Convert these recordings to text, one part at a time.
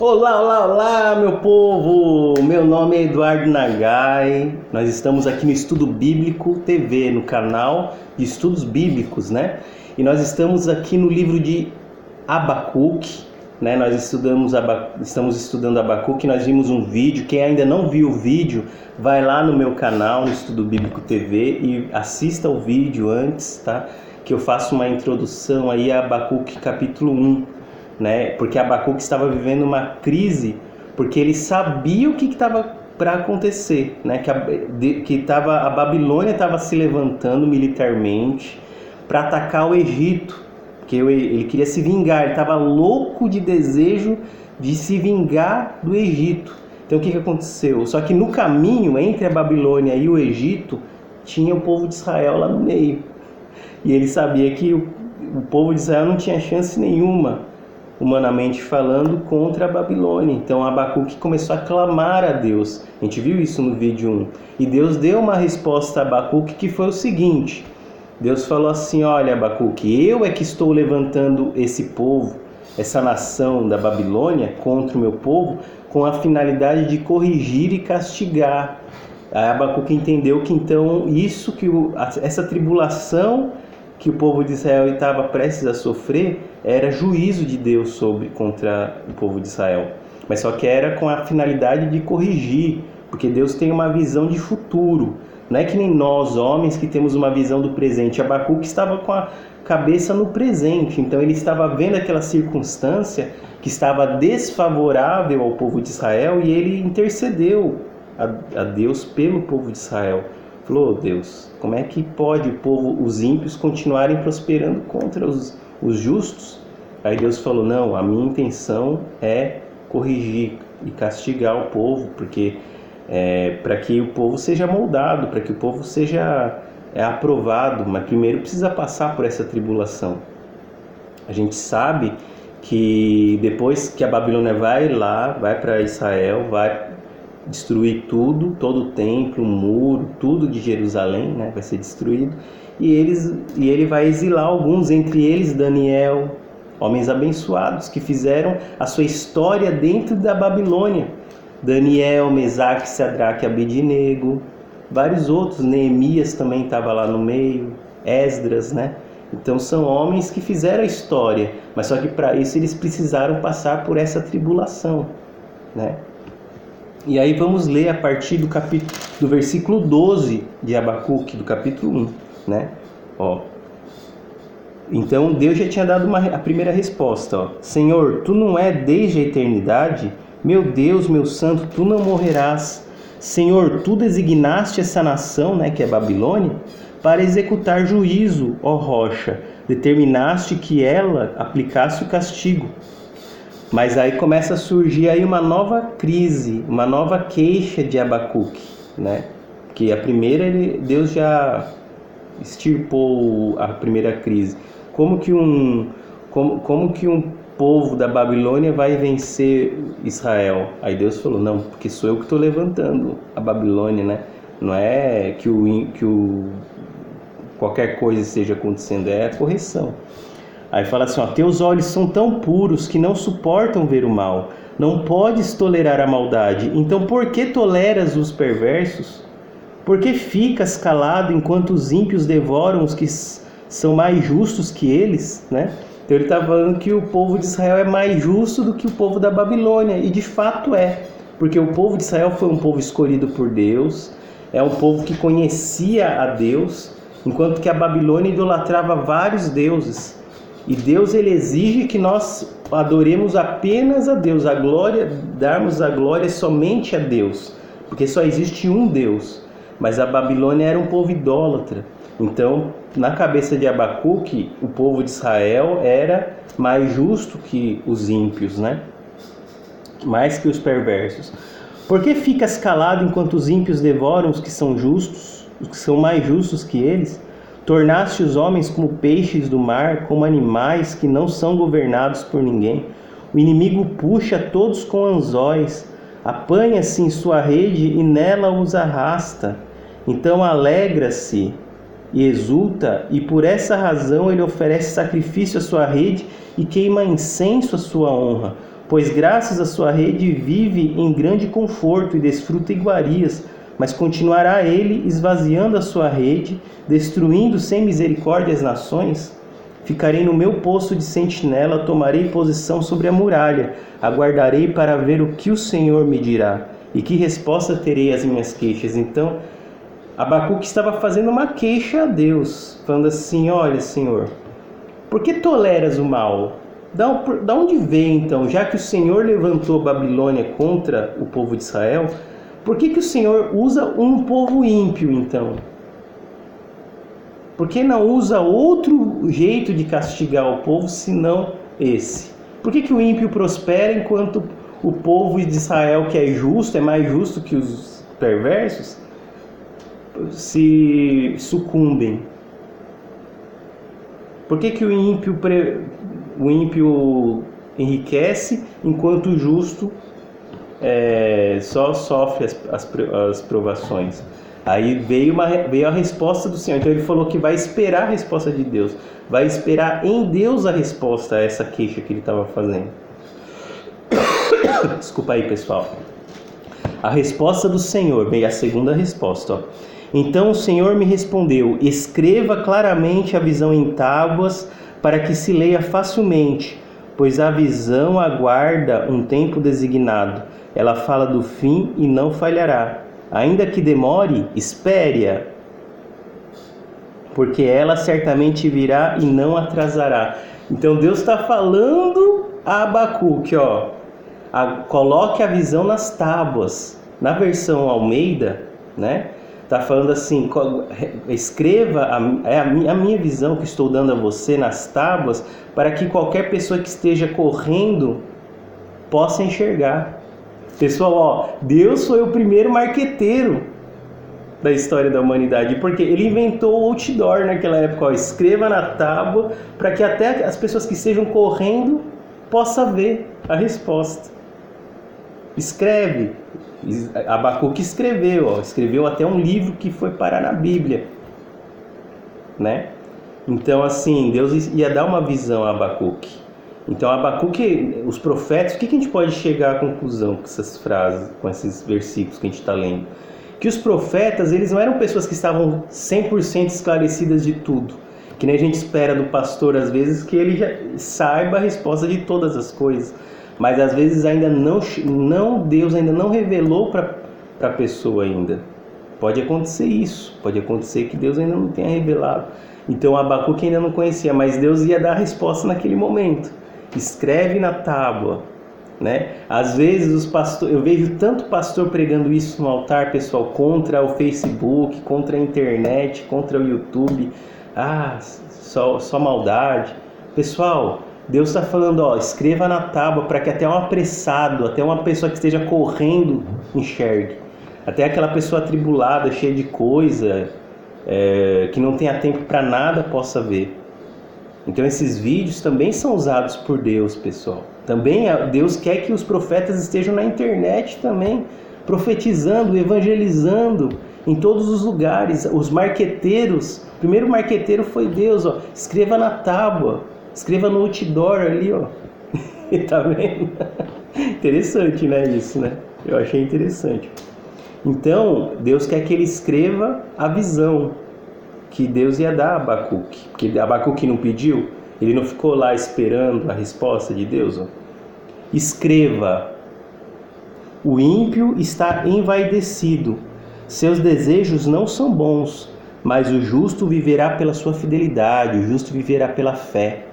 Olá, olá, olá, meu povo! Meu nome é Eduardo Nagai. Nós estamos aqui no Estudo Bíblico TV, no canal de Estudos Bíblicos, né? E nós estamos aqui no livro de Abacuque, né? Estamos estudando Abacuque. Nós vimos um vídeo. Quem ainda não viu o vídeo, vai lá no meu canal, no Estudo Bíblico TV, e assista o vídeo antes, tá? Que eu faço uma introdução aí a Abacuque capítulo 1. Né? Porque Abacuque estava vivendo uma crise, porque ele sabia o que estava para acontecer, né? A Babilônia estava se levantando militarmente para atacar o Egito, porque ele queria se vingar, ele estava louco de desejo de se vingar do Egito. Então o que aconteceu? Só que no caminho entre a Babilônia e o Egito tinha o povo de Israel lá no meio, e ele sabia que o povo de Israel não tinha chance nenhuma, humanamente falando, contra a Babilônia. Então Abacuque começou a clamar a Deus. A gente viu isso no vídeo 1. E Deus deu uma resposta a Abacuque que foi o seguinte: Deus falou assim: olha, Abacuque, eu é que estou levantando esse povo, essa nação da Babilônia contra o meu povo, com a finalidade de corrigir e castigar. Aí Abacuque entendeu que então essa tribulação que o povo de Israel estava prestes a sofrer era juízo de Deus contra o povo de Israel. Mas só que era com a finalidade de corrigir, porque Deus tem uma visão de futuro. Não é que nem nós, homens, que temos uma visão do presente. Abacuque estava com a cabeça no presente, então ele estava vendo aquela circunstância que estava desfavorável ao povo de Israel, e ele intercedeu a Deus pelo povo de Israel. Falou: oh, Deus, como é que pode os ímpios continuarem prosperando contra os justos? Aí Deus falou: não, a minha intenção é corrigir e castigar o povo, porque para que o povo seja moldado, para que o povo seja aprovado, mas primeiro precisa passar por essa tribulação. A gente sabe que depois que a Babilônia vai para Israel, vai destruir tudo, todo o templo, o muro, tudo de Jerusalém, né, vai ser destruído, e ele vai exilar alguns, entre eles Daniel, homens abençoados que fizeram a sua história dentro da Babilônia. Daniel, Mesaque, Sadraque, Abednego, vários outros, Neemias também estava lá no meio, Esdras, né? Então são homens que fizeram a história, mas só que para isso eles precisaram passar por essa tribulação, né? E aí vamos ler a partir do versículo 12 de Abacuque, do capítulo 1, né? Ó. Então Deus já tinha dado a primeira resposta, ó. Senhor, tu não é desde a eternidade? Meu Deus, meu santo, tu não morrerás. Senhor, tu designaste essa nação, né, que é Babilônia, para executar juízo, ó rocha. Determinaste que ela aplicasse o castigo. Mas aí começa a surgir aí uma nova crise, uma nova queixa de Abacuque, né? Que a primeira Deus já extirpou a primeira crise. Como que um povo da Babilônia vai vencer Israel? Aí Deus falou: não, porque sou eu que estou levantando a Babilônia, né? Não é que qualquer coisa esteja acontecendo, é a correção. Aí fala assim, ó: teus olhos são tão puros que não suportam ver o mal. Não podes tolerar a maldade. Então por que toleras os perversos? Por que ficas calado enquanto os ímpios devoram os que são mais justos que eles, né? Então ele está falando que o povo de Israel é mais justo do que o povo da Babilônia. E de fato é. Porque o povo de Israel foi um povo escolhido por Deus. É um povo que conhecia a Deus. Enquanto que a Babilônia idolatrava vários deuses. E Deus, ele exige que nós adoremos apenas a Deus, darmos a glória somente a Deus, porque só existe um Deus. Mas a Babilônia era um povo idólatra. Então, na cabeça de Abacuque, o povo de Israel era mais justo que os ímpios, né? Mais que os perversos. Por que ficas calado enquanto os ímpios devoram os que são justos, os que são mais justos que eles? Tornaste os homens como peixes do mar, como animais que não são governados por ninguém. O inimigo puxa todos com anzóis, apanha-se em sua rede e nela os arrasta. Então alegra-se e exulta, e por essa razão ele oferece sacrifício à sua rede e queima incenso à sua honra. pois graças à sua rede vive em grande conforto e desfruta iguarias, mas continuará ele esvaziando a sua rede, destruindo sem misericórdia as nações? Ficarei no meu posto de sentinela, tomarei posição sobre a muralha, aguardarei para ver o que o Senhor me dirá, e que resposta terei às minhas queixas. Então, Abacuque estava fazendo uma queixa a Deus, falando assim: olha, Senhor, por que toleras o mal? Da onde vem então, já que o Senhor levantou Babilônia contra o povo de Israel, por que o Senhor usa um povo ímpio então? Por que não usa outro jeito de castigar o povo senão esse? Por que o ímpio prospera enquanto o povo de Israel, que é justo, é mais justo que os perversos, se sucumbem? Por que o ímpio enriquece enquanto o justo só sofre as provações? Aí veio a resposta do Senhor. Então ele falou que vai esperar a resposta de Deus, vai esperar em Deus a resposta a essa queixa que ele estava fazendo. Desculpa aí, pessoal. A resposta do Senhor, veio a segunda resposta, ó. Então o Senhor me respondeu: escreva claramente a visão em tábuas, para que se leia facilmente, pois a visão aguarda um tempo designado. Ela fala do fim e não falhará. Ainda que demore, espere-a, porque ela certamente virá e não atrasará. Então Deus está falando a Abacuque, ó, coloque a visão nas tábuas. Na versão Almeida, né? Está falando assim: escreva a minha visão que estou dando a você nas tábuas, para que qualquer pessoa que esteja correndo possa enxergar. Pessoal, ó, Deus foi o primeiro marqueteiro da história da humanidade, porque ele inventou o outdoor naquela época, ó, escreva na tábua, para que até as pessoas que estejam correndo possam ver a resposta. Escreve. Abacuque escreveu até um livro que foi parar na Bíblia, né? Então, assim, Deus ia dar uma visão a Abacuque. Então, Abacuque, os profetas, o que a gente pode chegar à conclusão com essas frases, com esses versículos que a gente está lendo? Que os profetas, eles não eram pessoas que estavam 100% esclarecidas de tudo, que nem a gente espera do pastor, às vezes, que ele já saiba a resposta de todas as coisas. Mas às vezes ainda Deus ainda não revelou para a pessoa ainda. Pode acontecer isso, pode acontecer que Deus ainda não tenha revelado. Então Abacuque ainda não conhecia, mas Deus ia dar a resposta naquele momento. Escreve na tábua, né? Às vezes eu vejo tanto pastor pregando isso no altar, pessoal, contra o Facebook, contra a internet, contra o YouTube. Só maldade. Pessoal, Deus está falando, ó, escreva na tábua, para que até um apressado, até uma pessoa que esteja correndo enxergue. Até aquela pessoa atribulada, cheia de coisa, que não tenha tempo para nada, possa ver. Então esses vídeos também são usados por Deus, pessoal. Também Deus quer que os profetas estejam na internet também, profetizando, evangelizando em todos os lugares. Os marqueteiros, o primeiro marqueteiro foi Deus, ó, escreva na tábua. Escreva no outdoor ali, ó. Tá vendo? Interessante, né, isso, né? Eu achei interessante. Então, Deus quer que ele escreva a visão que Deus ia dar a Abacuque. Porque Abacuque não pediu, ele não ficou lá esperando a resposta de Deus, ó. Escreva: o ímpio está envaidecido, seus desejos não são bons, mas o justo viverá pela sua fidelidade, o justo viverá pela fé.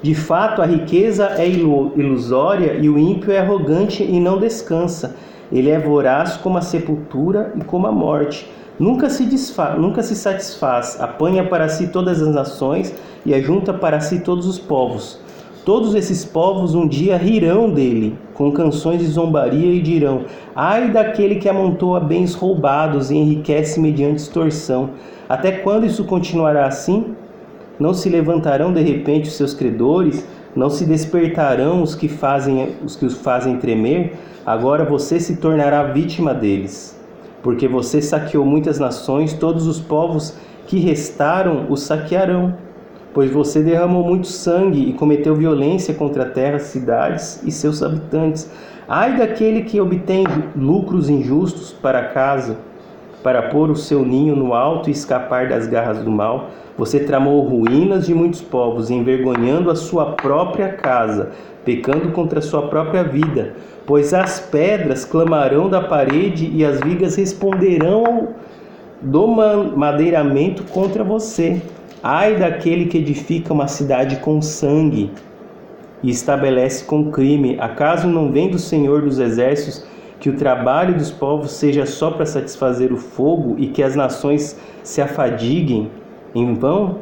De fato, a riqueza é ilusória e o ímpio é arrogante e não descansa. Ele é voraz como a sepultura e como a morte. Nunca se satisfaz, apanha para si todas as nações e ajunta para si todos os povos. Todos esses povos um dia rirão dele, com canções de zombaria, e dirão: ai daquele que amontoa bens roubados e enriquece mediante extorsão. Até quando isso continuará assim? Não se levantarão de repente os seus credores? Não se despertarão os que os fazem tremer? Agora você se tornará vítima deles. Porque você saqueou muitas nações, todos os povos que restaram os saquearão. pois você derramou muito sangue e cometeu violência contra a terra, cidades e seus habitantes. Ai daquele que obtém lucros injustos para casa, para pôr o seu ninho no alto e escapar das garras do mal. Você tramou ruínas de muitos povos, envergonhando a sua própria casa, pecando contra a sua própria vida. Pois as pedras clamarão da parede e as vigas responderão do madeiramento contra você. Ai daquele que edifica uma cidade com sangue e estabelece com crime. Acaso não vem do Senhor dos Exércitos que o trabalho dos povos seja só para satisfazer o fogo e que as nações se afadiguem em vão?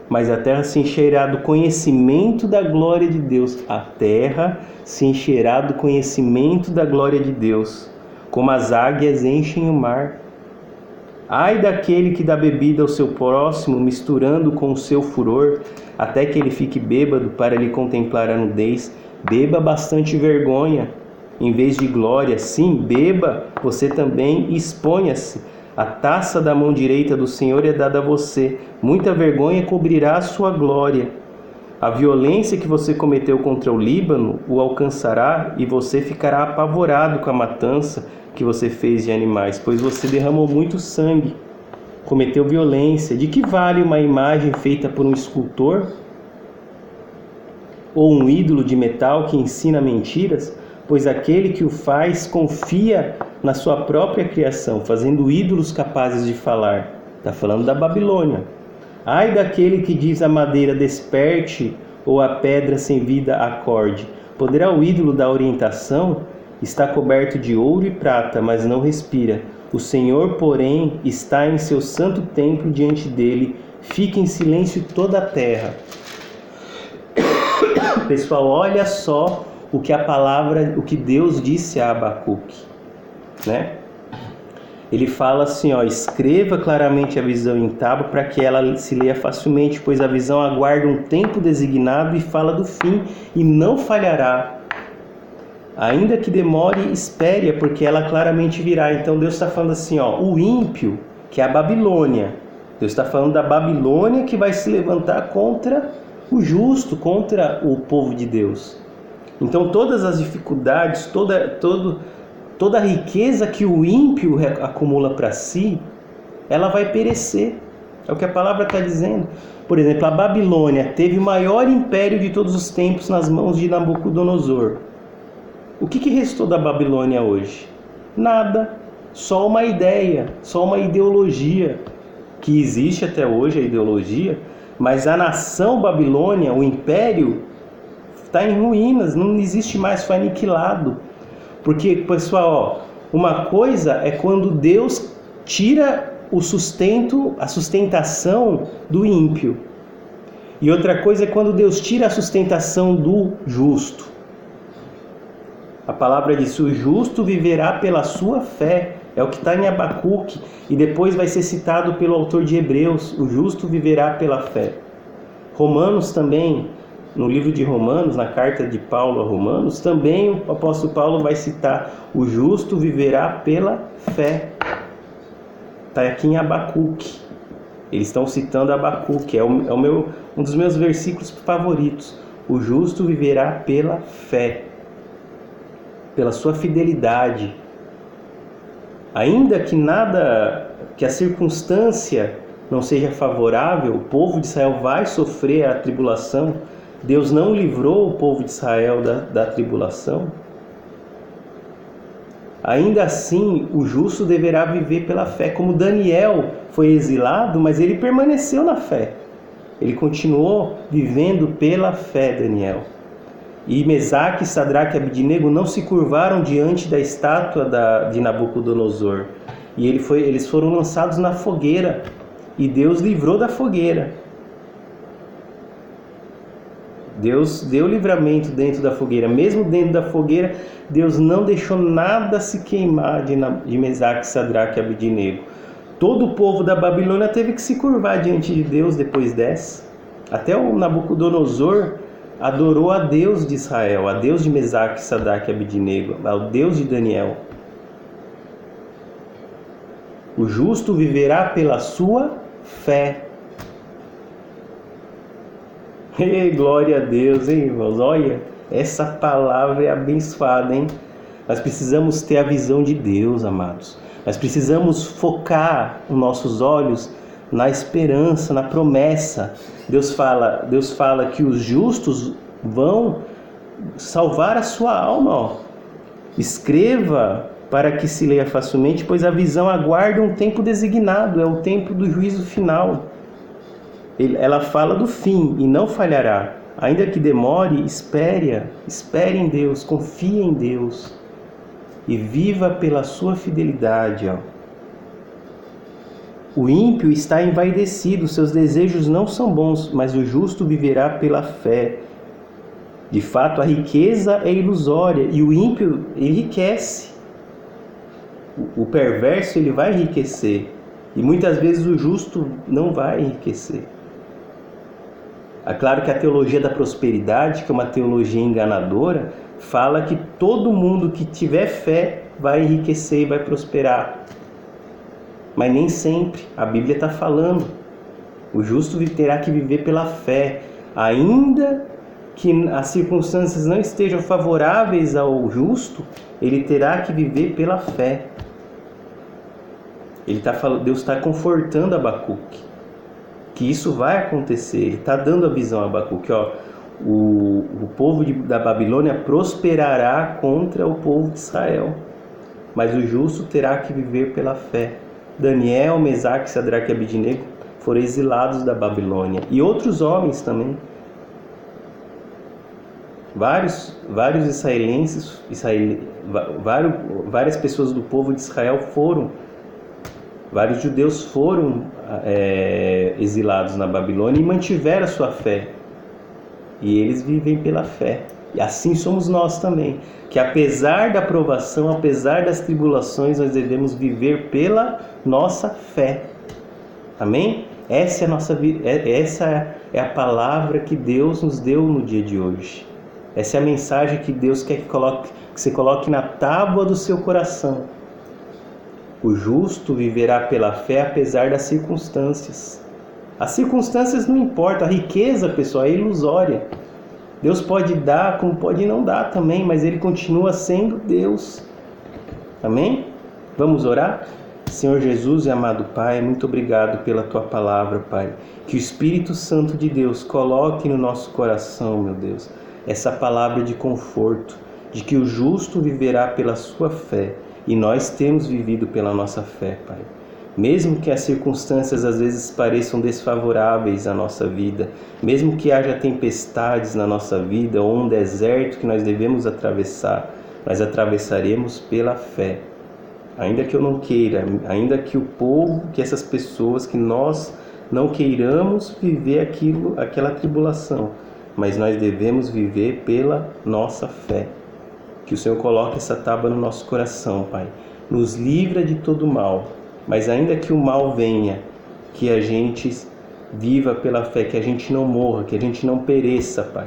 Mas a terra se encherá do conhecimento da glória de Deus. A terra se encherá do conhecimento da glória de Deus, como as águias enchem o mar. Ai daquele que dá bebida ao seu próximo, misturando com o seu furor, até que ele fique bêbado para lhe contemplar a nudez. Beba bastante vergonha, em vez de glória. Sim, beba você também e exponha-se. A taça da mão direita do Senhor é dada a você. Muita vergonha cobrirá a sua glória. A violência que você cometeu contra o Líbano o alcançará e você ficará apavorado com a matança que você fez de animais, pois você derramou muito sangue, cometeu violência. De que vale uma imagem feita por um escultor? Ou um ídolo de metal que ensina mentiras? Pois aquele que o faz confia na sua própria criação, fazendo ídolos capazes de falar. Está falando da Babilônia. Ai daquele que diz à madeira desperte, ou a pedra sem vida acorde. Poderá o ídolo da orientação? Está coberto de ouro e prata, mas não respira. O Senhor, porém, está em seu santo templo, diante dele. Fica em silêncio toda a terra. Pessoal, olha só o que Deus disse a Abacuque, né? Ele fala assim, escreva claramente a visão em tábua para que ela se leia facilmente, pois a visão aguarda um tempo designado e fala do fim e não falhará. Ainda que demore, espere, porque ela claramente virá. Então Deus está falando assim, o ímpio, que é a Babilônia. Deus está falando da Babilônia que vai se levantar contra o justo, contra o povo de Deus. Então todas as dificuldades, toda a riqueza que o ímpio acumula para si, ela vai perecer. É o que a palavra está dizendo. Por exemplo, a Babilônia teve o maior império de todos os tempos nas mãos de Nabucodonosor. O que restou da Babilônia hoje? Nada. Só uma ideia, só uma ideologia, que existe até hoje a ideologia, mas a nação Babilônia, o império, está em ruínas, não existe mais, foi aniquilado. Porque, pessoal, uma coisa é quando Deus tira o sustento, a sustentação do ímpio. E outra coisa é quando Deus tira a sustentação do justo. A palavra diz, o justo viverá pela sua fé. É o que está em Abacuque. E depois vai ser citado pelo autor de Hebreus, o justo viverá pela fé. Romanos também, no livro de Romanos, na carta de Paulo a Romanos, também o apóstolo Paulo vai citar, o justo viverá pela fé. Está aqui em Abacuque. Eles estão citando Abacuque, um dos meus versículos favoritos. O justo viverá pela fé, pela sua fidelidade. Ainda que a circunstância não seja favorável, o povo de Israel vai sofrer a tribulação. Deus não livrou o povo de Israel da tribulação. Ainda assim, o justo deverá viver pela fé, como Daniel foi exilado, mas ele permaneceu na fé. Ele continuou vivendo pela fé, Daniel. E Mesaque, Sadraque e Abidnego não se curvaram diante da estátua de Nabucodonosor. E eles foram lançados na fogueira. E Deus livrou da fogueira. Deus deu livramento dentro da fogueira. Mesmo dentro da fogueira, Deus não deixou nada se queimar de Mesaque, Sadraque e Abidnego. Todo o povo da Babilônia teve que se curvar diante de Deus depois dessa. Até o Nabucodonosor adorou a Deus de Israel, a Deus de Mesaque, Sadraque e Abidnego, ao Deus de Daniel. O justo viverá pela sua fé. Ei, glória a Deus, hein, irmãos? Olha, essa palavra é abençoada, hein? Nós precisamos ter a visão de Deus, amados. Nós precisamos focar os nossos olhos na esperança, na promessa. Deus fala que os justos vão salvar a sua alma. Ó. Escreva para que se leia facilmente, pois a visão aguarda um tempo designado, é o tempo do juízo final. Ela fala do fim e não falhará. Ainda que demore, espere em Deus, confie em Deus e viva pela sua fidelidade. Ó. O ímpio está envaidecido, seus desejos não são bons, mas o justo viverá pela fé. De fato, a riqueza é ilusória e o ímpio enriquece. O perverso ele vai enriquecer e muitas vezes o justo não vai enriquecer. É claro que a teologia da prosperidade, que é uma teologia enganadora, fala que todo mundo que tiver fé vai enriquecer e vai prosperar. Mas nem sempre. A Bíblia está falando. O justo terá que viver pela fé. Ainda que as circunstâncias não estejam favoráveis ao justo, ele terá que viver pela fé. Deus está confortando Abacuque. Que isso vai acontecer. Ele está dando a visão a Abacuque. Ó, o povo da Babilônia prosperará contra o povo de Israel. Mas o justo terá que viver pela fé. Daniel, Mesaque, Sadraque e Abidnego foram exilados da Babilônia. E outros homens também. Vários israelenses, várias pessoas do povo de Israel foram. Vários judeus foram exilados na Babilônia e mantiveram a sua fé. E eles vivem pela fé. E assim somos nós também. Que apesar da provação, apesar das tribulações, nós devemos viver pela nossa fé. Amém? Essa é a palavra que Deus nos deu no dia de hoje. Essa é a mensagem que Deus quer que você coloque na tábua do seu coração. O justo viverá pela fé apesar das circunstâncias. As circunstâncias não importam, a riqueza, pessoal, é ilusória. Deus pode dar, como pode não dar também, mas Ele continua sendo Deus. Amém? Vamos orar? Senhor Jesus e amado Pai, muito obrigado pela Tua palavra, Pai. Que o Espírito Santo de Deus coloque no nosso coração, meu Deus, essa palavra de conforto, de que o justo viverá pela sua fé. E nós temos vivido pela nossa fé, Pai. Mesmo que as circunstâncias às vezes pareçam desfavoráveis à nossa vida, mesmo que haja tempestades na nossa vida ou um deserto que nós devemos atravessar, nós atravessaremos pela fé. Ainda que eu não queira, ainda que que essas pessoas, que nós não queiramos viver aquela tribulação, mas nós devemos viver pela nossa fé. Que o Senhor coloque essa tábua no nosso coração, Pai. Nos livra de todo mal. Mas ainda que o mal venha, que a gente viva pela fé, que a gente não morra, que a gente não pereça, Pai.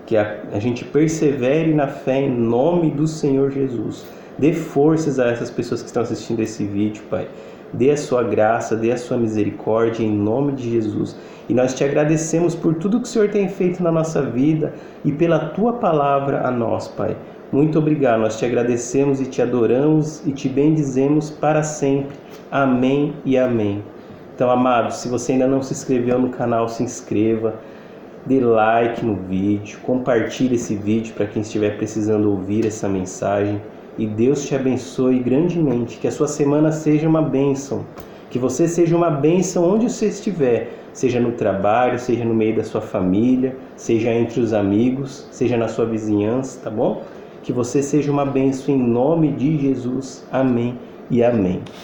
Que a gente persevere na fé em nome do Senhor Jesus. Dê forças a essas pessoas que estão assistindo esse vídeo, Pai. Dê a sua graça, dê a sua misericórdia em nome de Jesus. E nós te agradecemos por tudo que o Senhor tem feito na nossa vida e pela Tua palavra a nós, Pai. Muito obrigado, nós te agradecemos e te adoramos e te bendizemos para sempre. Amém e amém. Então, amados, se você ainda não se inscreveu no canal, se inscreva, dê like no vídeo, compartilhe esse vídeo para quem estiver precisando ouvir essa mensagem. E Deus te abençoe grandemente, que a sua semana seja uma bênção, que você seja uma bênção onde você estiver, seja no trabalho, seja no meio da sua família, seja entre os amigos, seja na sua vizinhança, tá bom? Que você seja uma bênção em nome de Jesus. Amém e amém.